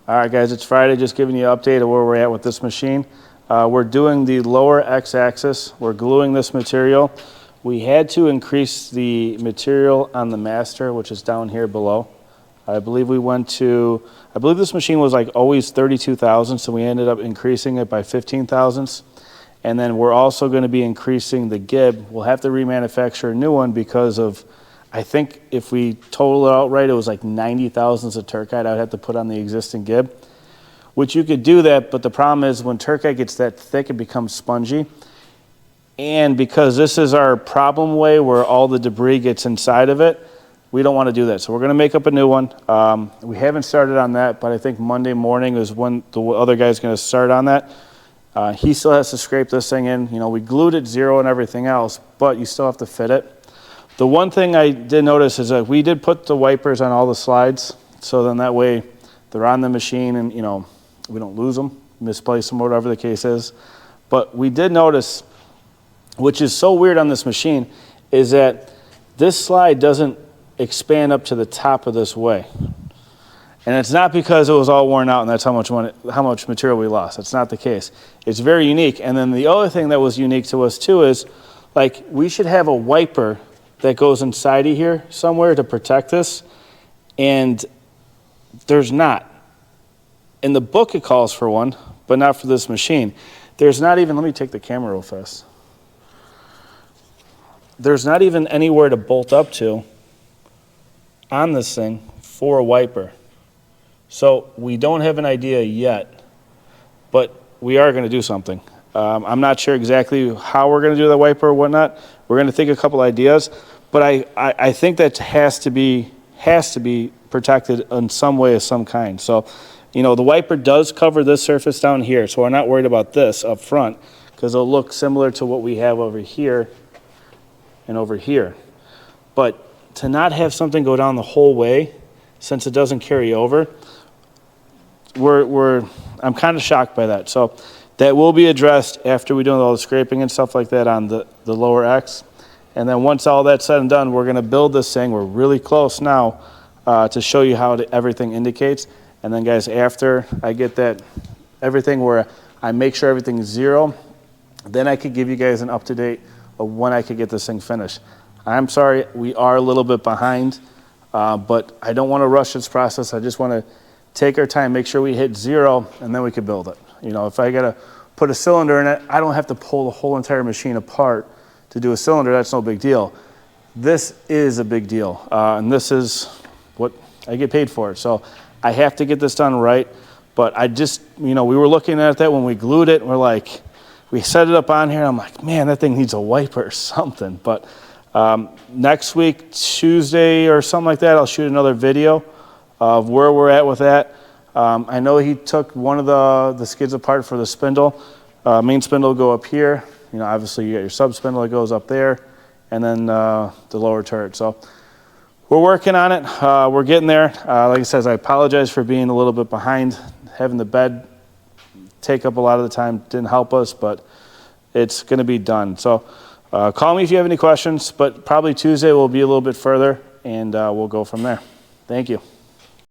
All right, guys, it's Friday. Just giving you an update of where we're at with this machine. We're doing the lower X-axis. We're gluing this material. We had to increase the material on the master, which is down here below. I believe this machine was like always 32 thousandths, so we ended up increasing it by 15 thousandths. And then we're also going to be increasing the gib. We'll have to remanufacture a new one because of, I think if we total it out right, it was like 90 thousandths of Turcite I'd have to put on the existing gib, which you could do that, but the problem is when Turcite gets that thick, it becomes spongy. And because this is our problem way where all the debris gets inside of it, we don't want to do that. So we're going to make up a new one. We haven't started on that, but I think Monday morning is when the other guy's going to start on that. He still has to scrape this thing in. You know, we glued it zero and everything else, but you still have to fit it. The one thing I did notice is that we did put the wipers on all the slides, so then that way they're on the machine and, you know, we don't lose them, misplace them, whatever the case is. But we did notice, which is so weird on this machine, is that this slide doesn't expand up to the top of this way. And it's not because it was all worn out and that's how much material we lost. That's not the case. It's very unique. And then the other thing that was unique to us too is, like, we should have a wiper that goes inside of here somewhere to protect this, and there's not. In the book it calls for one, but not for this machine. There's not even, let me take the camera real fast. There's not even anywhere to bolt up to on this thing for a wiper. So we don't have an idea yet, but we are going to do something. I'm not sure exactly how we're going to do the wiper or whatnot. We're going to think a couple ideas, but I think that has to be protected in some way of some kind. So, you know, the wiper does cover this surface down here, so we're not worried about this up front because it'll look similar to what we have over here and over here. But to not have something go down the whole way, since it doesn't carry over, I'm kind of shocked by that. So that will be addressed after we do all the scraping and stuff like that on the lower X. And then once all that's said and done, we're going to build this thing. We're really close now to show you how everything indicates. And then, guys, after I get that everything where I make sure everything's zero, then I could give you guys an up-to-date of when I could get this thing finished. I'm sorry, we are a little bit behind, but I don't want to rush this process. I just want to take our time, make sure we hit zero, and then we can build it. You know, if I got to put a cylinder in it, I don't have to pull the whole entire machine apart to do a cylinder. That's no big deal. This is a big deal, and this is what I get paid for. So I have to get this done right, but I just, you know, we were looking at that when we glued it, and we're like, we set it up on here, and I'm like, man, that thing needs a wiper or something. But next week, Tuesday or something like that, I'll shoot another video of where we're at with that. I know he took one of the skids apart for the spindle. Main spindle will go up here. You know, obviously you got your sub-spindle that goes up there, and then the lower turret. So we're working on it. We're getting there. Like I said, I apologize for being a little bit behind. Having the bed take up a lot of the time didn't help us, but it's going to be done. So call me if you have any questions, but probably Tuesday will be a little bit further, and we'll go from there. Thank you.